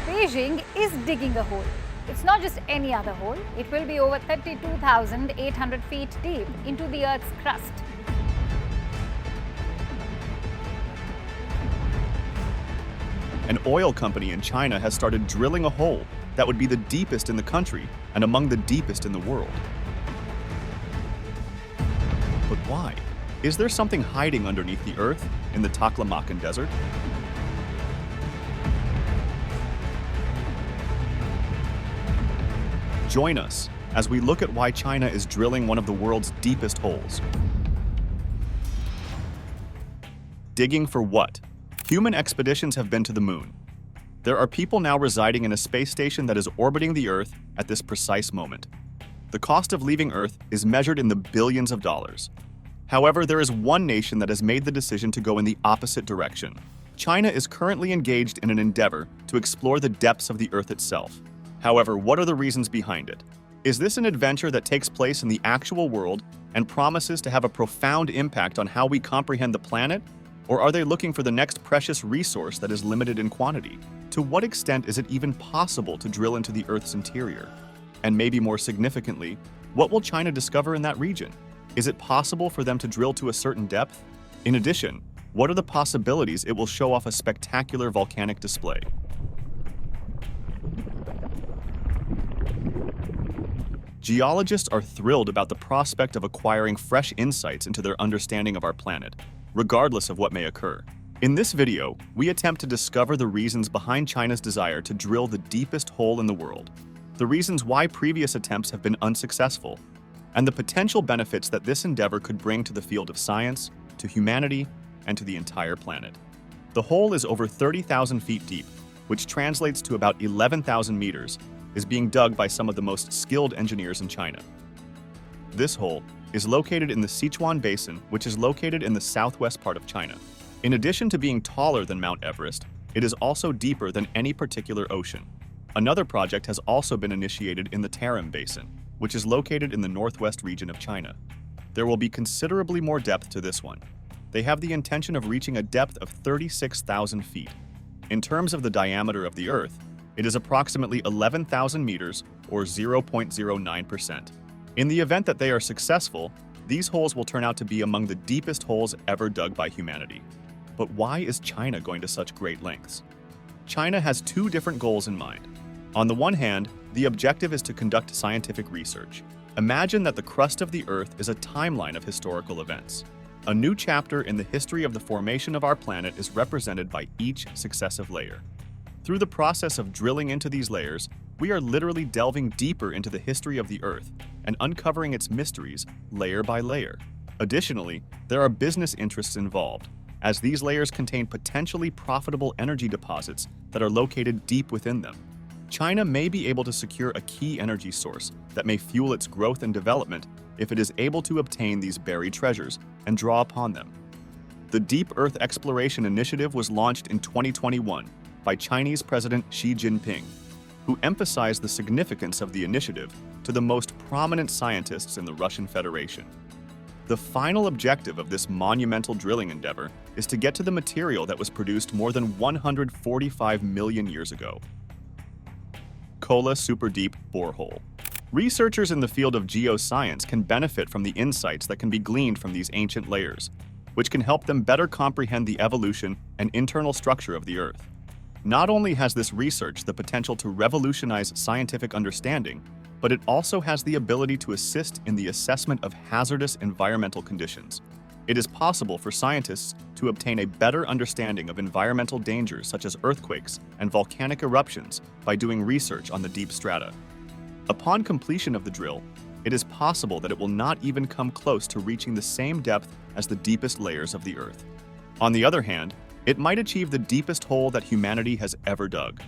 Beijing is digging a hole. It's not just any other hole, it will be over 32,800 feet deep into the Earth's crust. An oil company in China has started drilling a hole that would be the deepest in the country and among the deepest in the world. But why? Is there something hiding underneath the Earth in the Taklamakan desert? Join us as we look at why China is drilling one of the world's deepest holes. Digging for what? Human expeditions have been to the moon. There are people now residing in a space station that is orbiting the Earth at this precise moment. The cost of leaving Earth is measured in the billions of dollars. However, there is one nation that has made the decision to go in the opposite direction. China is currently engaged in an endeavor to explore the depths of the Earth itself. However, what are the reasons behind it? Is this an adventure that takes place in the actual world and promises to have a profound impact on how we comprehend the planet? Or are they looking for the next precious resource that is limited in quantity? To what extent is it even possible to drill into the Earth's interior? And maybe more significantly, what will China discover in that region? Is it possible for them to drill to a certain depth? In addition, what are the possibilities it will show off a spectacular volcanic display? Geologists are thrilled about the prospect of acquiring fresh insights into their understanding of our planet, regardless of what may occur. In this video, we attempt to discover the reasons behind China's desire to drill the deepest hole in the world, the reasons why previous attempts have been unsuccessful, and the potential benefits that this endeavor could bring to the field of science, to humanity, and to the entire planet. The hole is over 30,000 feet deep, which translates to about 11,000 meters, is being dug by some of the most skilled engineers in China. This hole is located in the Sichuan Basin, which is located in the southwest part of China. In addition to being taller than Mount Everest, it is also deeper than any particular ocean. Another project has also been initiated in the Tarim Basin, which is located in the northwest region of China. There will be considerably more depth to this one. They have the intention of reaching a depth of 36,000 feet. In terms of the diameter of the Earth, it is approximately 11,000 meters, or 0.09%. In the event that they are successful, these holes will turn out to be among the deepest holes ever dug by humanity. But why is China going to such great lengths? China has two different goals in mind. On the one hand, the objective is to conduct scientific research. Imagine that the crust of the Earth is a timeline of historical events. A new chapter in the history of the formation of our planet is represented by each successive layer. Through the process of drilling into these layers, we are literally delving deeper into the history of the Earth and uncovering its mysteries layer by layer. Additionally, there are business interests involved, as these layers contain potentially profitable energy deposits that are located deep within them. China may be able to secure a key energy source that may fuel its growth and development if it is able to obtain these buried treasures and draw upon them. The Deep Earth Exploration Initiative was launched in 2021 by Chinese President Xi Jinping, who emphasized the significance of the initiative to the most prominent scientists in the Russian Federation. The final objective of this monumental drilling endeavor is to get to the material that was produced more than 145 million years ago. Nikola Super Deep Borehole. Researchers in the field of geoscience can benefit from the insights that can be gleaned from these ancient layers, which can help them better comprehend the evolution and internal structure of the Earth. Not only has this research the potential to revolutionize scientific understanding, but it also has the ability to assist in the assessment of hazardous environmental conditions. It is possible for scientists to obtain a better understanding of environmental dangers such as earthquakes and volcanic eruptions by doing research on the deep strata. Upon completion of the drill, it is possible that it will not even come close to reaching the same depth as the deepest layers of the Earth. On the other hand, it might achieve the deepest hole that humanity has ever dug.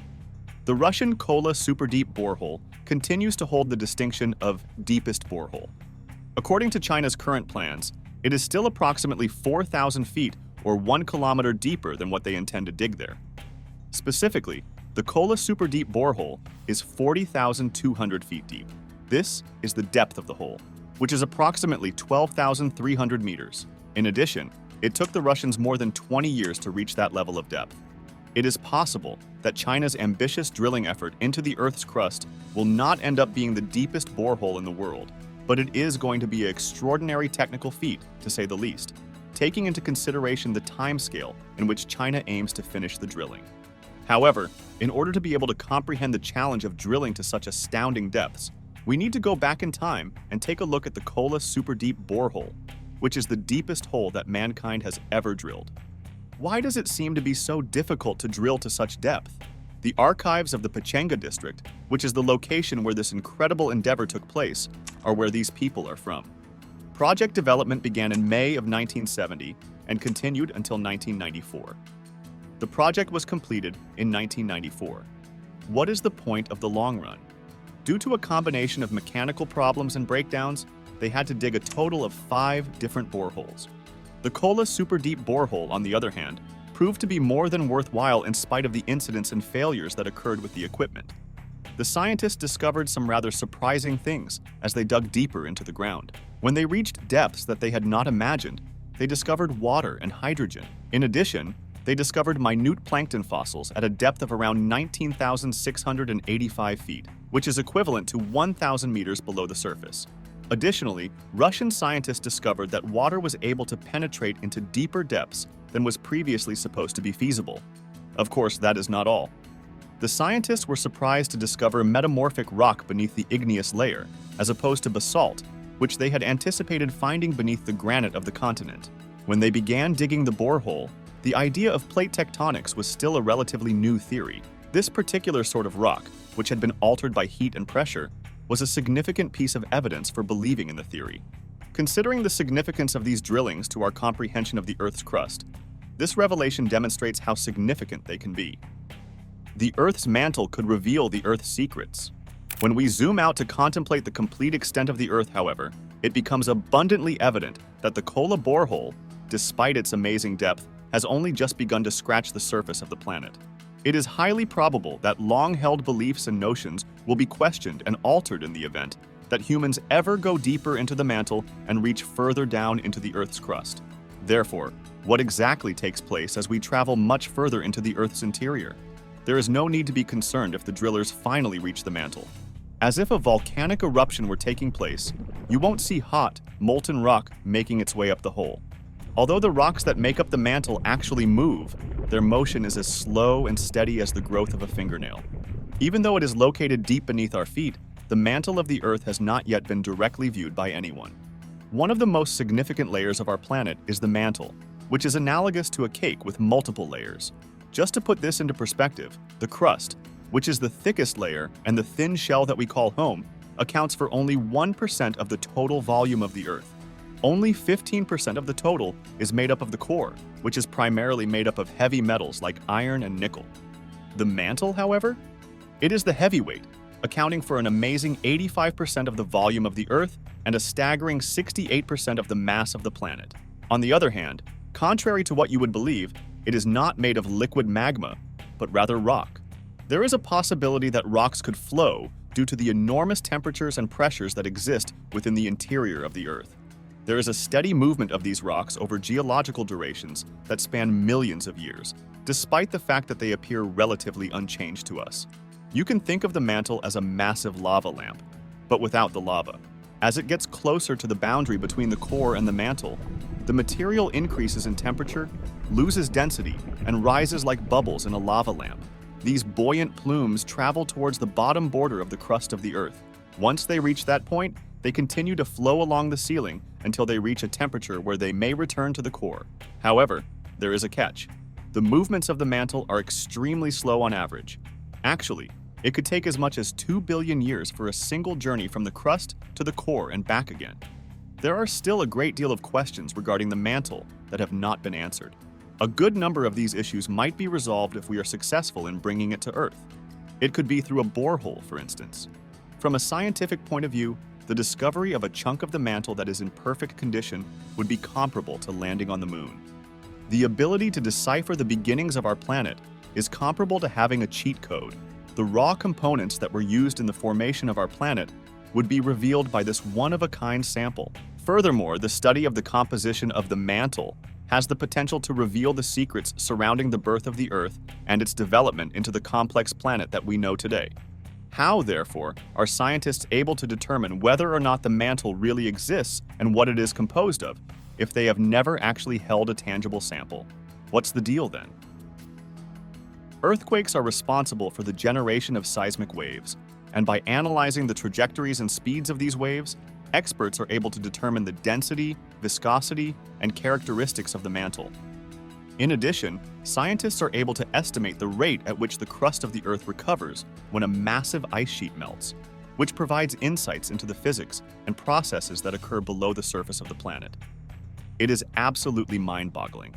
The Russian Nikola Super Deep Borehole continues to hold the distinction of deepest borehole. According to China's current plans, it is still approximately 4,000 feet or 1 kilometer deeper than what they intend to dig there. Specifically, the Nikola Super Deep Borehole is 40,200 feet deep. This is the depth of the hole, which is approximately 12,300 meters. In addition, it took the Russians more than 20 years to reach that level of depth. It is possible that China's ambitious drilling effort into the Earth's crust will not end up being the deepest borehole in the world, but it is going to be an extraordinary technical feat, to say the least, taking into consideration the timescale in which China aims to finish the drilling. However, in order to be able to comprehend the challenge of drilling to such astounding depths, we need to go back in time and take a look at the Nikola super deep borehole, which is the deepest hole that mankind has ever drilled. Why does it seem to be so difficult to drill to such depth? The archives of the Pechenga district, which is the location where this incredible endeavor took place, are where these people are from. Project development began in May of 1970 and continued until 1994. The project was completed in 1994. What is the point of the long run? Due to a combination of mechanical problems and breakdowns, they had to dig a total of 5 different boreholes. The Nikola super deep borehole, on the other hand, proved to be more than worthwhile in spite of the incidents and failures that occurred with the equipment. The scientists discovered some rather surprising things as they dug deeper into the ground. When they reached depths that they had not imagined, they discovered water and hydrogen. In addition, they discovered minute plankton fossils at a depth of around 19,685 feet, which is equivalent to 1,000 meters below the surface. Additionally, Russian scientists discovered that water was able to penetrate into deeper depths than was previously supposed to be feasible. Of course, that is not all. The scientists were surprised to discover metamorphic rock beneath the igneous layer, as opposed to basalt, which they had anticipated finding beneath the granite of the continent. When they began digging the borehole, the idea of plate tectonics was still a relatively new theory. This particular sort of rock, which had been altered by heat and pressure, was a significant piece of evidence for believing in the theory. Considering the significance of these drillings to our comprehension of the Earth's crust, this revelation demonstrates how significant they can be. The Earth's mantle could reveal the Earth's secrets. When we zoom out to contemplate the complete extent of the Earth, however, it becomes abundantly evident that the Nikola borehole, despite its amazing depth, has only just begun to scratch the surface of the planet. It is highly probable that long-held beliefs and notions will be questioned and altered in the event that humans ever go deeper into the mantle and reach further down into the Earth's crust. Therefore, what exactly takes place as we travel much further into the Earth's interior? There is no need to be concerned if the drillers finally reach the mantle. As if a volcanic eruption were taking place, you won't see hot, molten rock making its way up the hole. Although the rocks that make up the mantle actually move, their motion is as slow and steady as the growth of a fingernail. Even though it is located deep beneath our feet, the mantle of the Earth has not yet been directly viewed by anyone. One of the most significant layers of our planet is the mantle, which is analogous to a cake with multiple layers. Just to put this into perspective, the crust, which is the thickest layer and the thin shell that we call home, accounts for only 1% of the total volume of the Earth. Only 15% of the total is made up of the core, which is primarily made up of heavy metals like iron and nickel. The mantle, however, it is the heavyweight, accounting for an amazing 85% of the volume of the Earth and a staggering 68% of the mass of the planet. On the other hand, contrary to what you would believe, it is not made of liquid magma, but rather rock. There is a possibility that rocks could flow due to the enormous temperatures and pressures that exist within the interior of the Earth. There is a steady movement of these rocks over geological durations that span millions of years, despite the fact that they appear relatively unchanged to us. You can think of the mantle as a massive lava lamp, but without the lava. As it gets closer to the boundary between the core and the mantle, the material increases in temperature, loses density, and rises like bubbles in a lava lamp. These buoyant plumes travel towards the bottom border of the crust of the Earth. Once they reach that point, they continue to flow along the ceiling until they reach a temperature where they may return to the core. However, there is a catch. The movements of the mantle are extremely slow on average. Actually, it could take as much as 2 billion years for a single journey from the crust to the core and back again. There are still a great deal of questions regarding the mantle that have not been answered. A good number of these issues might be resolved if we are successful in bringing it to Earth. It could be through a borehole, for instance. From a scientific point of view, the discovery of a chunk of the mantle that is in perfect condition would be comparable to landing on the moon. The ability to decipher the beginnings of our planet is comparable to having a cheat code. The raw components that were used in the formation of our planet would be revealed by this one-of-a-kind sample. Furthermore, the study of the composition of the mantle has the potential to reveal the secrets surrounding the birth of the Earth and its development into the complex planet that we know today. How, therefore, are scientists able to determine whether or not the mantle really exists and what it is composed of, if they have never actually held a tangible sample? What's the deal then? Earthquakes are responsible for the generation of seismic waves, and by analyzing the trajectories and speeds of these waves, experts are able to determine the density, viscosity, and characteristics of the mantle. In addition, scientists are able to estimate the rate at which the crust of the Earth recovers when a massive ice sheet melts, which provides insights into the physics and processes that occur below the surface of the planet. It is absolutely mind-boggling.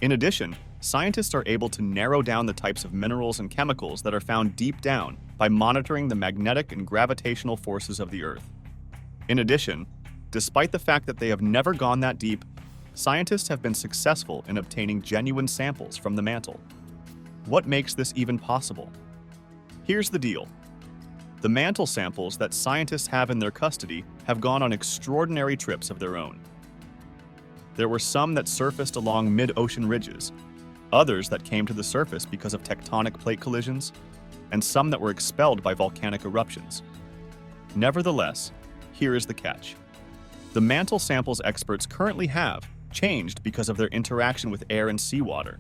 In addition, scientists are able to narrow down the types of minerals and chemicals that are found deep down by monitoring the magnetic and gravitational forces of the Earth. In addition, despite the fact that they have never gone that deep, scientists have been successful in obtaining genuine samples from the mantle. What makes this even possible? Here's the deal. The mantle samples that scientists have in their custody have gone on extraordinary trips of their own. There were some that surfaced along mid-ocean ridges, others that came to the surface because of tectonic plate collisions, and some that were expelled by volcanic eruptions. Nevertheless, here is the catch. The mantle samples experts currently have changed because of their interaction with air and seawater.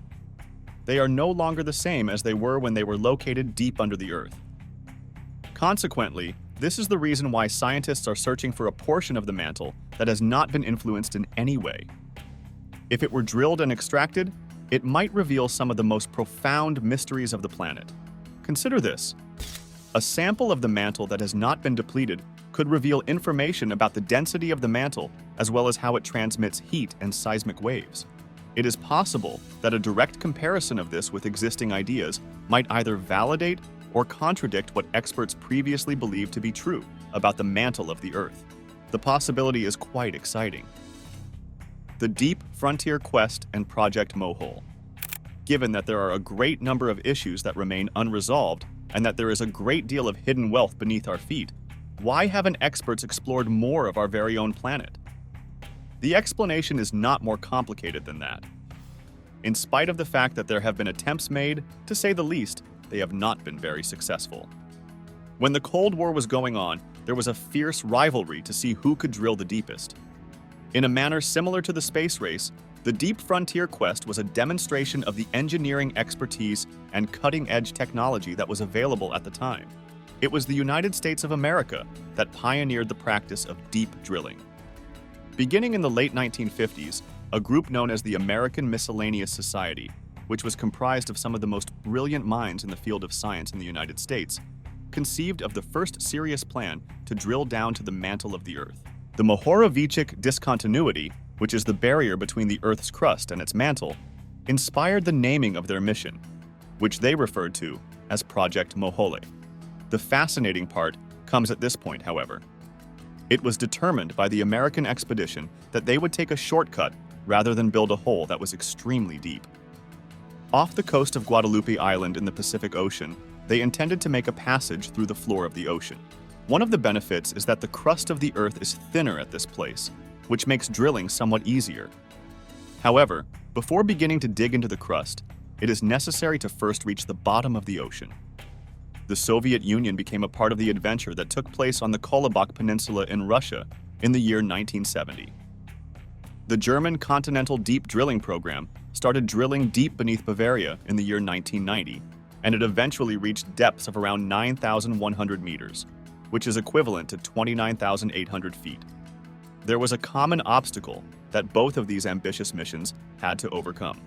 They are no longer the same as they were when they were located deep under the Earth. Consequently, this is the reason why scientists are searching for a portion of the mantle that has not been influenced in any way. If it were drilled and extracted, it might reveal some of the most profound mysteries of the planet. Consider this. A sample of the mantle that has not been depleted could reveal information about the density of the mantle as well as how it transmits heat and seismic waves. It is possible that a direct comparison of this with existing ideas might either validate or contradict what experts previously believed to be true about the mantle of the Earth. The possibility is quite exciting. The Deep Frontier Quest and Project Mohole. Given that there are a great number of issues that remain unresolved and that there is a great deal of hidden wealth beneath our feet, why haven't experts explored more of our very own planet? The explanation is not more complicated than that. In spite of the fact that there have been attempts made, to say the least, they have not been very successful. When the Cold War was going on, there was a fierce rivalry to see who could drill the deepest. In a manner similar to the space race, the Deep Frontier Quest was a demonstration of the engineering expertise and cutting-edge technology that was available at the time. It was the United States of America that pioneered the practice of deep drilling. Beginning in the late 1950s, a group known as the American Miscellaneous Society, which was comprised of some of the most brilliant minds in the field of science in the United States, conceived of the first serious plan to drill down to the mantle of the Earth. The Mohorovicic discontinuity, which is the barrier between the Earth's crust and its mantle, inspired the naming of their mission, which they referred to as Project Mohole. The fascinating part comes at this point, however. It was determined by the American expedition that they would take a shortcut rather than build a hole that was extremely deep. Off the coast of Guadalupe Island in the Pacific Ocean, they intended to make a passage through the floor of the ocean. One of the benefits is that the crust of the Earth is thinner at this place, which makes drilling somewhat easier. However, before beginning to dig into the crust, it is necessary to first reach the bottom of the ocean. The Soviet Union became a part of the adventure that took place on the Kolobak Peninsula in Russia in the year 1970. The German Continental Deep Drilling Program started drilling deep beneath Bavaria in the year 1990, and it eventually reached depths of around 9,100 meters, which is equivalent to 29,800 feet. There was a common obstacle that both of these ambitious missions had to overcome.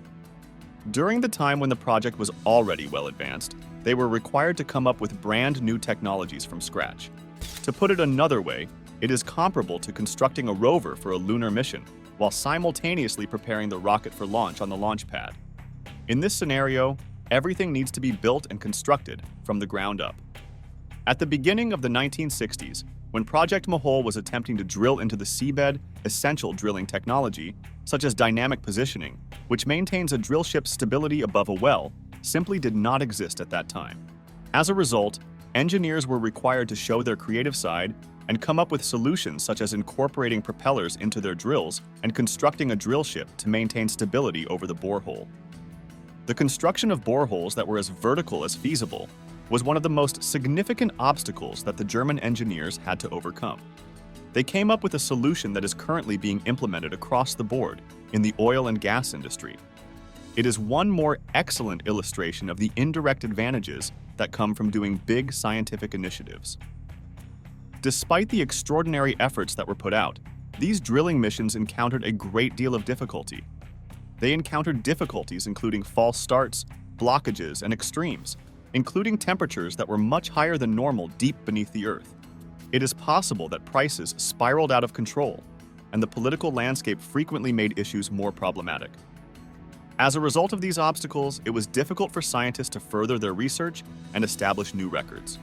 During the time when the project was already well advanced, they were required to come up with brand new technologies from scratch. To put it another way, it is comparable to constructing a rover for a lunar mission while simultaneously preparing the rocket for launch on the launch pad. In this scenario, everything needs to be built and constructed from the ground up. At the beginning of the 1960s, when Project Mohole was attempting to drill into the seabed, essential drilling technology, such as dynamic positioning, which maintains a drill ship's stability above a well, simply did not exist at that time. As a result, engineers were required to show their creative side and come up with solutions such as incorporating propellers into their drills and constructing a drill ship to maintain stability over the borehole. The construction of boreholes that were as vertical as feasible was one of the most significant obstacles that the German engineers had to overcome. They came up with a solution that is currently being implemented across the board in the oil and gas industry. It is one more excellent illustration of the indirect advantages that come from doing big scientific initiatives. Despite the extraordinary efforts that were put out, these drilling missions encountered a great deal of difficulty. They encountered difficulties including false starts, blockages, and extremes, including temperatures that were much higher than normal deep beneath the Earth. It is possible that prices spiraled out of control, and the political landscape frequently made issues more problematic. As a result of these obstacles, it was difficult for scientists to further their research and establish new records.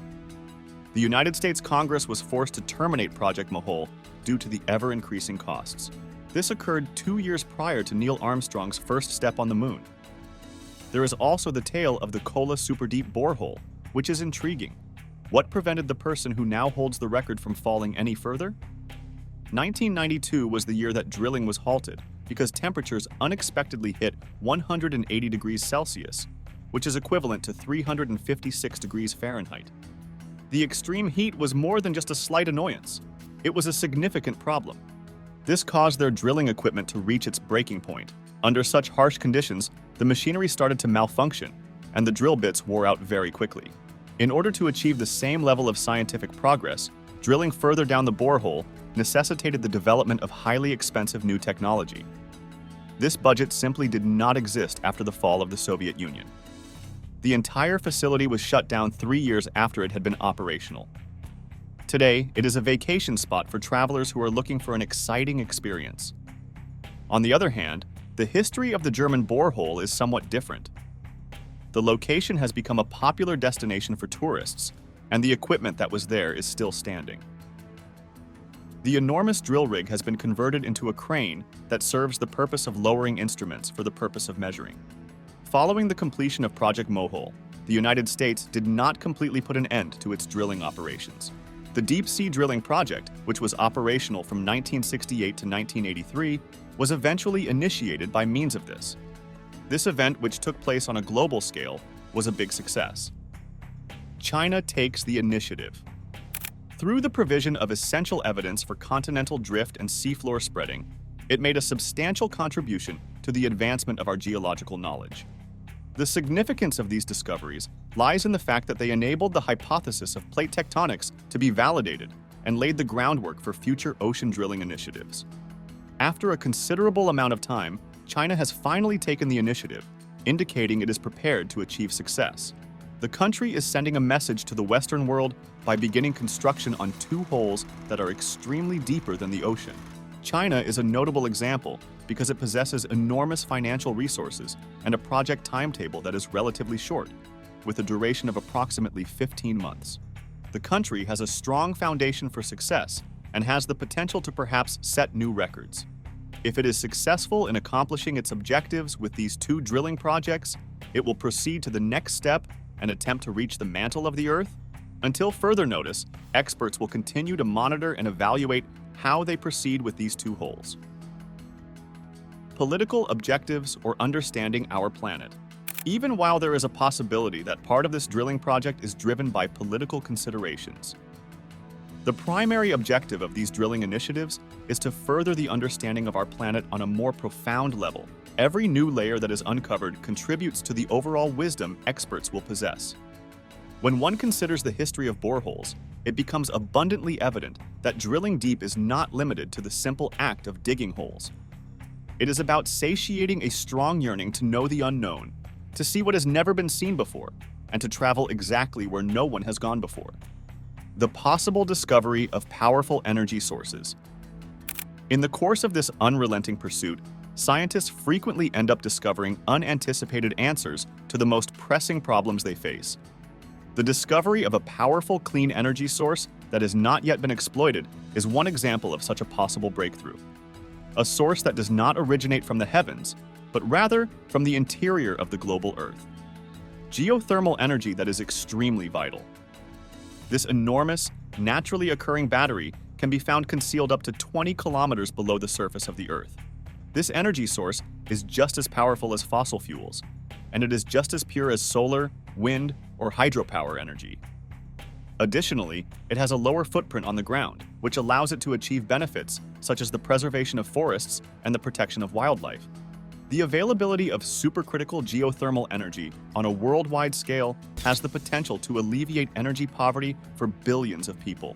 The United States Congress was forced to terminate Project Mantle due to the ever-increasing costs. This occurred 2 years prior to Neil Armstrong's first step on the moon. There is also the tale of the Nikola super-deep borehole, which is intriguing. What prevented the person who now holds the record from falling any further? 1992 was the year that drilling was halted because temperatures unexpectedly hit 180 degrees Celsius, which is equivalent to 356 degrees Fahrenheit. The extreme heat was more than just a slight annoyance. It was a significant problem. This caused their drilling equipment to reach its breaking point. Under such harsh conditions, the machinery started to malfunction, and the drill bits wore out very quickly. In order to achieve the same level of scientific progress, drilling further down the borehole necessitated the development of highly expensive new technology. This budget simply did not exist after the fall of the Soviet Union. The entire facility was shut down 3 years after it had been operational. Today, it is a vacation spot for travelers who are looking for an exciting experience. On the other hand, the history of the German borehole is somewhat different. The location has become a popular destination for tourists, and the equipment that was there is still standing. The enormous drill rig has been converted into a crane that serves the purpose of lowering instruments for the purpose of measuring. Following the completion of Project Mantle, the United States did not completely put an end to its drilling operations. The deep-sea drilling project, which was operational from 1968 to 1983, was eventually initiated by means of this. This event, which took place on a global scale, was a big success. China takes the initiative. Through the provision of essential evidence for continental drift and seafloor spreading, it made a substantial contribution to the advancement of our geological knowledge. The significance of these discoveries lies in the fact that they enabled the hypothesis of plate tectonics to be validated and laid the groundwork for future ocean drilling initiatives. After a considerable amount of time, China has finally taken the initiative, indicating it is prepared to achieve success. The country is sending a message to the Western world by beginning construction on 2 holes that are extremely deeper than the ocean. China is a notable example because it possesses enormous financial resources and a project timetable that is relatively short, with a duration of approximately 15 months. The country has a strong foundation for success and has the potential to perhaps set new records. If it is successful in accomplishing its objectives with these 2 drilling projects, it will proceed to the next step and attempt to reach the mantle of the Earth. Until further notice, experts will continue to monitor and evaluate how they proceed with these 2 holes. Political objectives or understanding our planet. Even while there is a possibility that part of this drilling project is driven by political considerations, the primary objective of these drilling initiatives is to further the understanding of our planet on a more profound level. Every new layer that is uncovered contributes to the overall wisdom experts will possess. When one considers the history of boreholes, it becomes abundantly evident that drilling deep is not limited to the simple act of digging holes. It is about satiating a strong yearning to know the unknown, to see what has never been seen before, and to travel exactly where no one has gone before. The possible discovery of powerful energy sources. In the course of this unrelenting pursuit, scientists frequently end up discovering unanticipated answers to the most pressing problems they face. The discovery of a powerful clean energy source that has not yet been exploited is one example of such a possible breakthrough. A source that does not originate from the heavens, but rather from the interior of the global Earth. Geothermal energy that is extremely vital. This enormous, naturally occurring battery can be found concealed up to 20 kilometers below the surface of the Earth. This energy source is just as powerful as fossil fuels, and it is just as pure as solar, wind, or hydropower energy. Additionally, it has a lower footprint on the ground, which allows it to achieve benefits such as the preservation of forests and the protection of wildlife. The availability of supercritical geothermal energy on a worldwide scale has the potential to alleviate energy poverty for billions of people,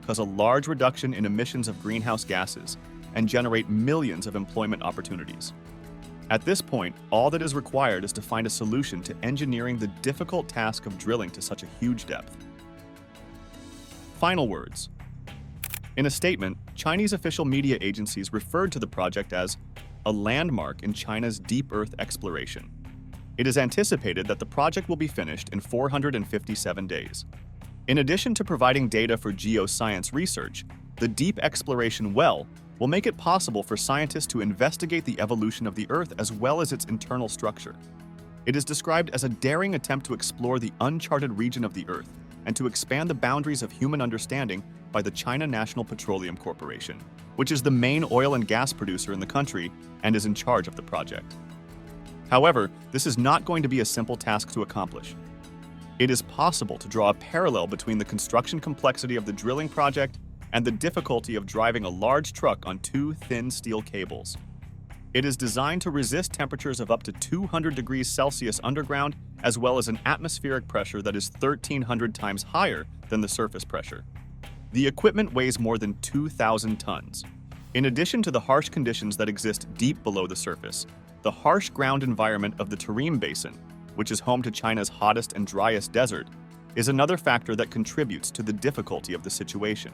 cause a large reduction in emissions of greenhouse gases, and generate millions of employment opportunities. At this point, all that is required is to find a solution to engineering the difficult task of drilling to such a huge depth. Final words. In a statement, Chinese official media agencies referred to the project as a landmark in China's deep earth exploration. It is anticipated that the project will be finished in 457 days. In addition to providing data for geoscience research, the deep exploration well will make it possible for scientists to investigate the evolution of the Earth as well as its internal structure. It is described as a daring attempt to explore the uncharted region of the Earth and to expand the boundaries of human understanding by the China National Petroleum Corporation, which is the main oil and gas producer in the country and is in charge of the project. However, this is not going to be a simple task to accomplish. It is possible to draw a parallel between the construction complexity of the drilling project and the difficulty of driving a large truck on two thin steel cables. It is designed to resist temperatures of up to 200 degrees Celsius underground, as well as an atmospheric pressure that is 1,300 times higher than the surface pressure. The equipment weighs more than 2,000 tons. In addition to the harsh conditions that exist deep below the surface, the harsh ground environment of the Tarim Basin, which is home to China's hottest and driest desert, is another factor that contributes to the difficulty of the situation.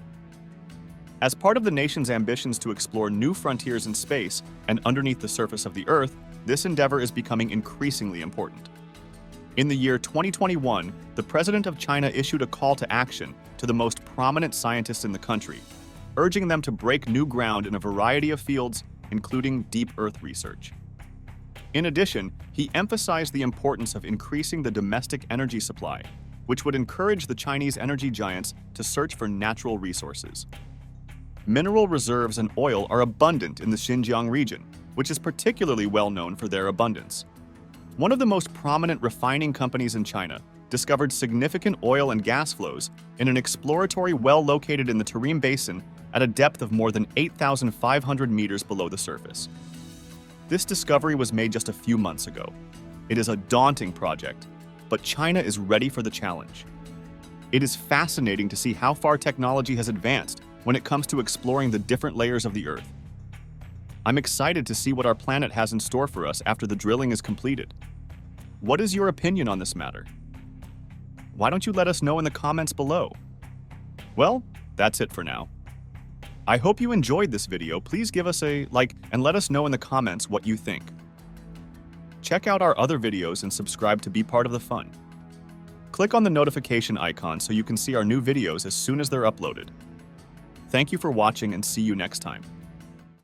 As part of the nation's ambitions to explore new frontiers in space and underneath the surface of the Earth, this endeavor is becoming increasingly important. In the year 2021, the President of China issued a call to action to the most prominent scientists in the country, urging them to break new ground in a variety of fields, including deep Earth research. In addition, he emphasized the importance of increasing the domestic energy supply, which would encourage the Chinese energy giants to search for natural resources. Mineral reserves and oil are abundant in the Xinjiang region, which is particularly well known for their abundance. One of the most prominent refining companies in China discovered significant oil and gas flows in an exploratory well located in the Tarim Basin at a depth of more than 8,500 meters below the surface. This discovery was made just a few months ago. It is a daunting project, but China is ready for the challenge. It is fascinating to see how far technology has advanced when it comes to exploring the different layers of the Earth. I'm excited to see what our planet has in store for us after the drilling is completed. What is your opinion on this matter? Why don't you let us know in the comments below? Well, that's it for now. I hope you enjoyed this video. Please give us a like and let us know in the comments what you think. Check out our other videos and subscribe to be part of the fun. Click on the notification icon so you can see our new videos as soon as they're uploaded. Thank you for watching and see you next time.